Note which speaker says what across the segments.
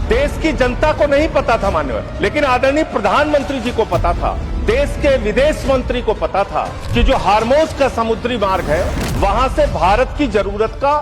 Speaker 1: देश की जनता को नहीं पता था मान्यवर, लेकिन आदरणीय प्रधानमंत्री जी को पता था, देश के विदेश मंत्री को पता था कि जो हार्मोज का समुद्री मार्ग है वहां से भारत की जरूरत का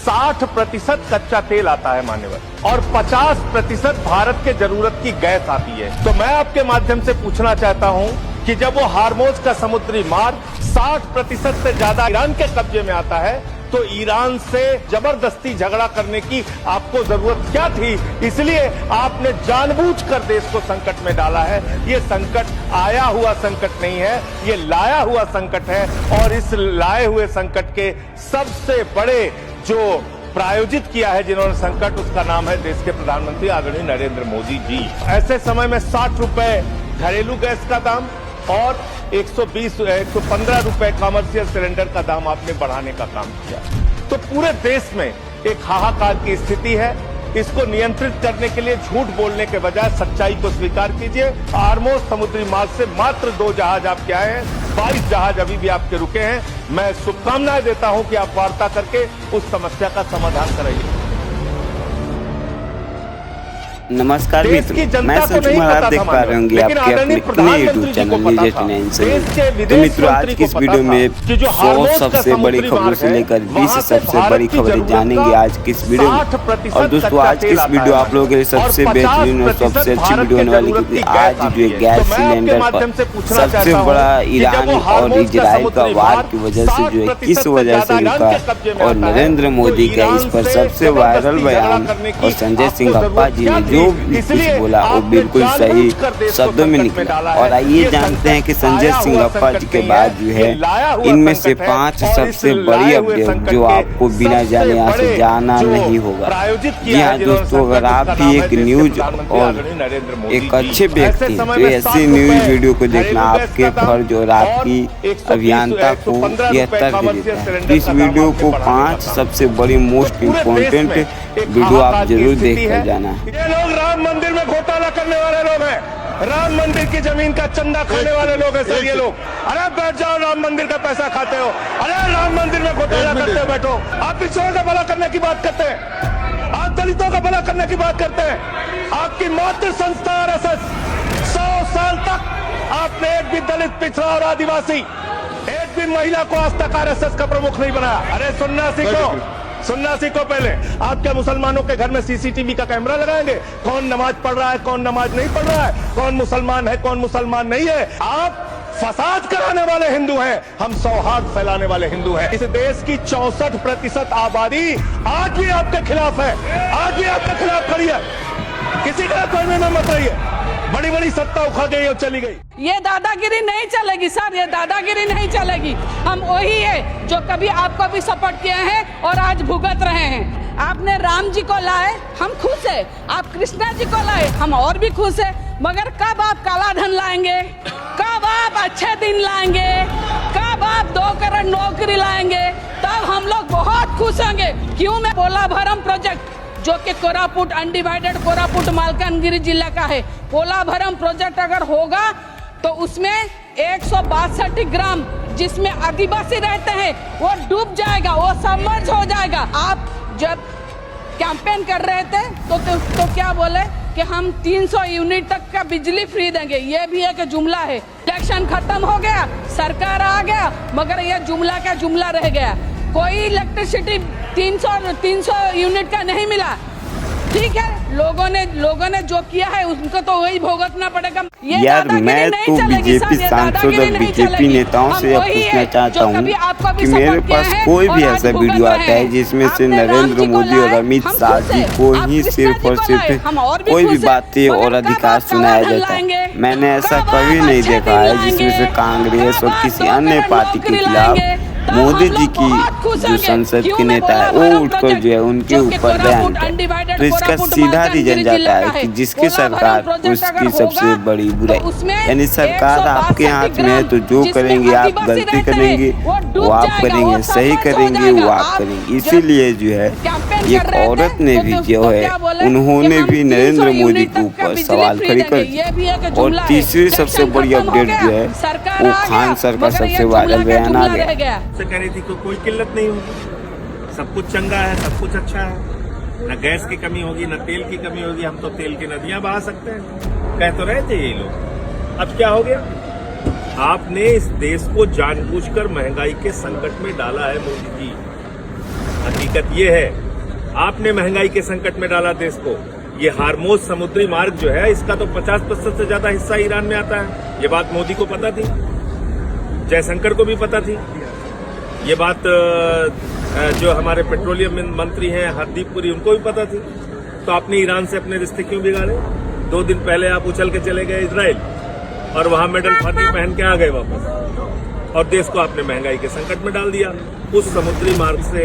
Speaker 1: 60% कच्चा तेल आता है मान्यवर, और 50% भारत के जरूरत की गैस आती है। तो मैं आपके माध्यम से पूछना चाहता हूं कि जब वो हार्मोज का समुद्री मार्ग 60% से ज्यादा ईरान के कब्जे में आता है, तो ईरान से जबरदस्ती झगड़ा करने की आपको जरूरत क्या थी? इसलिए आपने जानबूझकर देश को संकट में डाला है। ये संकट आया हुआ संकट नहीं है, ये लाया हुआ संकट है, और इस लाए हुए संकट के सबसे बड़े जो प्रायोजित किया है जिन्होंने संकट, उसका नाम है देश के प्रधानमंत्री आदरणीय नरेंद्र मोदी जी। ऐसे समय में 60 रुपए घरेलू गैस का दाम और 115 रुपए कमर्शियल सिलेंडर का दाम आपने बढ़ाने का काम किया। तो पूरे देश में एक हाहाकार की स्थिति है। इसको नियंत्रित करने के लिए झूठ बोलने के बजाय सच्चाई को स्वीकार कीजिए। हार्मोज समुद्री मार्ग से मात्र 2 जहाज आपके आए हैं, 22 जहाज अभी भी आपके रुके हैं। मैं शुभकामनाएं देता हूं कि आप वार्ता करके उस समस्या का समाधान कराइए।
Speaker 2: नमस्कार मित्रों, मैं संजू महाराज देख पा रहे होंगे आपके अपने यूट्यूब चैनल न्यूज़ 89 से। तो मित्रों, आज की इस वीडियो में 100 सबसे बड़ी खबरों से लेकर 20 सबसे बड़ी खबरें जानेंगे आज की इस वीडियो में। और दोस्तों, आज की इस वीडियो आप लोगों के लिए सबसे बेहतरीन और सबसे अच्छी वीडियो होने वाली, क्योंकि आज जो गैस सिलेंडर पर सबसे बड़ा ईरान और इजराइल का वार की वजह से जो है किस वजह से रुका, और नरेंद्र मोदी का इस पर सबसे वायरल बयान, और संजय सिंह गप्पा जी ने जो कुछ बोला वो बिल्कुल सही शब्दों में निकला। और आइए जानते हैं कि संजय सिंह गप्पा जी के बाद जो है इनमें से 5 सबसे बड़ी अपडेट जो आपको बिना जाने यहाँ से जाना नहीं होगा। जी हाँ दोस्तों, अगर आप भी एक न्यूज और एक अच्छे व्यक्ति तो ऐसी न्यूज वीडियो को देखना आपके फर्ज और आपकी अभियंता को यह तर्क देता है। इस वीडियो को 5 सबसे बड़ी मोस्ट इम्पोर्टेंट वीडियो आप जरूर देख कर जाना।
Speaker 1: ये लोग राम मंदिर में घोटाला करने वाले लोग हैं, राम मंदिर की जमीन का चंदा खाने वाले लोग हैं सर ये लोग। अरे बैठ जाओ, राम मंदिर का पैसा खाते हो, अरे राम मंदिर में घोटाला करते हो, बैठो। आप पिछड़ों का भला करने की बात करते हैं, आप दलितों का भला करने की बात करते हैं। आपकी मातृ संस्था RSS 100 साल तक आपने एक भी दलित, पिछड़ा और आदिवासी, एक भी महिला को आज तक RSS का प्रमुख नहीं बनाया। अरे सुनना सीखो पहले। आप क्या मुसलमानों के घर में CCTV का कैमरा लगाएंगे? कौन नमाज पढ़ रहा है, कौन नमाज नहीं पढ़ रहा है, कौन मुसलमान है, कौन मुसलमान नहीं है? आप फसाद कराने वाले हिंदू हैं, हम सौहार्द फैलाने वाले हिंदू हैं। इस देश की 64% आबादी आज भी आपके खिलाफ है, आज भी आपके खिलाफ खड़ी है। किसी का करने में मत रहिए, बड़ी बड़ी सत्ता उखड़ गई और चली गई।
Speaker 3: ये दादागिरी नहीं चलेगी सर, ये दादागिरी नहीं चलेगी। हम वही है जो कभी आपको भी सपोर्ट किए हैं और आज भुगत रहे हैं। आपने राम जी को लाए, हम खुश है। आप कृष्णा जी को लाए, हम और भी खुश है। मगर कब आप काला धन लाएंगे, कब आप अच्छे दिन लाएंगे, कब आप 2 करोड़ नौकरी लाएंगे, तब हम लोग बहुत खुश होंगे। क्यों? मैं पोलाभरम प्रोजेक्ट जो कि कोरापुट अनडिवाइडेड कोरापुट मालकानगिरी जिला का है, पोलाभरम प्रोजेक्ट अगर होगा तो उसमें 162 ग्राम जिसमें आदिवासी रहते हैं वो डूब जाएगा, वो सबमर्ज हो जाएगा। आप जब कैंपेन कर रहे थे तो क्या बोले कि हम 300 यूनिट तक का बिजली फ्री देंगे। ये भी एक जुमला है। इलेक्शन खत्म हो गया, सरकार आ गया, मगर ये जुमला का जुमला रह गया। कोई इलेक्ट्रिसिटी 300 यूनिट का नहीं मिला। ठीक है, लोगों ने जो किया है उनको तो वही भुगतना पड़ेगा।
Speaker 2: यार मैं तो बीजेपी सांसद और बीजेपी नेताओं से अब पूछना चाहता हूँ कि मेरे पास कोई भी ऐसा वीडियो आता है जिसमें से नरेंद्र मोदी और अमित शाह जी को ही सिर्फ और सिर्फ कोई भी बातें और अधिकार सुनाया जाता है, मैंने ऐसा कभी नहीं देखा है जिसमें से कांग्रेस और किसी अन्य पार्टी के खिलाफ मोदी जी की जो संसद के नेता है वो उठकर जो है उनके ऊपर बयान करे। तो इसका सीधा रीजन जाता है कि जिसकी सरकार उसकी सबसे बड़ी बुराई, यानी सरकार आपके हाथ में है तो जो करेंगे आप, गलती करेंगे वो आप करेंगे, सही करेंगे वो आप करेंगे। इसीलिए जो है एक औरत ने भी जो है उन्होंने भी नरेंद्र मोदी के ऊपर सवाल खड़ी कर दिया। और तीसरी सबसे बड़ी अपडेट जो है वो खान सर का सबसे वायरल बयान आ गया।
Speaker 1: कह रही थी कि कोई किल्लत नहीं होगी, सब कुछ चंगा है, सब कुछ अच्छा है। न गैस की कमी होगी, न तेल की कमी होगी, हम तो तेल की नदियां बहा सकते हैं, कह तो रहे थे ये लोग। अब क्या हो गया? आपने इस देश को जानबूझकर महंगाई के संकट में डाला है मोदी जी। हकीकत ये है, आपने महंगाई के संकट में डाला देश को। ये हार्मोज समुद्री मार्ग जो है, इसका तो 50% से ज्यादा हिस्सा ईरान में आता है। ये बात मोदी को पता थी, जयशंकर को भी पता थी। ये बात जो हमारे पेट्रोलियम मंत्री हैं हरदीप पुरी, उनको भी पता थी। तो आपने ईरान से अपने रिश्ते क्यों बिगाड़े? 2 दिन पहले आप उछल के चले गए इजराइल और वहां मेडल फांदी पहन के आ गए वापस, और देश को आपने महंगाई के संकट में डाल दिया। उस समुद्री मार्ग से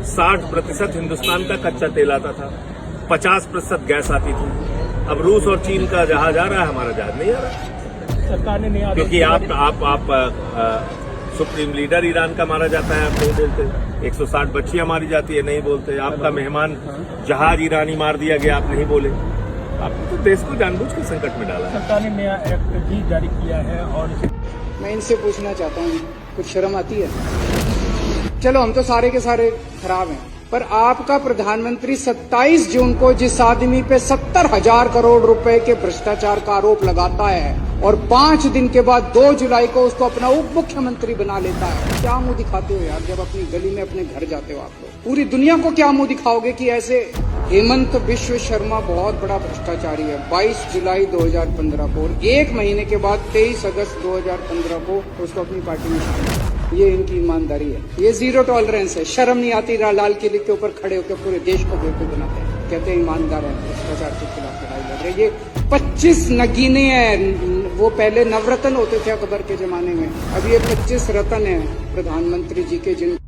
Speaker 1: 60% हिंदुस्तान का कच्चा तेल आता था, 50% गैस आती थी। अब रूस और चीन का जहाज आ रहा है, हमारा जहाज नहीं आ रहा।
Speaker 4: सरकार ने नहीं,
Speaker 1: क्योंकि आप सुप्रीम लीडर ईरान का मारा जाता है, आप नहीं बोलते। 160 बच्चियां मारी जाती है, नहीं बोलते। आपका मेहमान जहाज ईरानी मार दिया गया, आप नहीं बोले। आपने तो देश को जानबूझ के संकट में डाला है।
Speaker 4: सरकार ने नया एक्ट भी जारी किया है। और
Speaker 5: मैं इनसे पूछना चाहता हूँ, कुछ शर्म आती है? चलो हम तो सारे के सारे खराब हैं, पर आपका प्रधानमंत्री 27 जून को जिस आदमी पे 70,000 करोड़ रुपए के भ्रष्टाचार का आरोप लगाता है और 5 दिन के बाद 2 जुलाई को उसको अपना उप मुख्यमंत्री बना लेता है, क्या मुंह दिखाते हो यार? जब अपनी गली में अपने घर जाते हो आप लोग, पूरी दुनिया को क्या मुंह दिखाओगे कि ऐसे हेमंत बिश्व शर्मा बहुत बड़ा भ्रष्टाचारी है। 22 जुलाई 2015 को, और 1 महीने के बाद 23 अगस्त 2015 को उसको अपनी पार्टी में शामिल किया। ये इनकी ईमानदारी है, ये जीरो टॉलरेंस है। शर्म नहीं आती लाल किले के ऊपर खड़े होकर पूरे देश को बेवकूफ बनाते हैं, कहते हैं ईमानदार है, भ्रष्टाचार के खिलाफ लड़ाई लड़ रहे। ये 25 नगीने हैं, वो पहले नवरत्न होते थे अकबर के जमाने में, अब ये 25 रत्न है प्रधानमंत्री जी के, जिन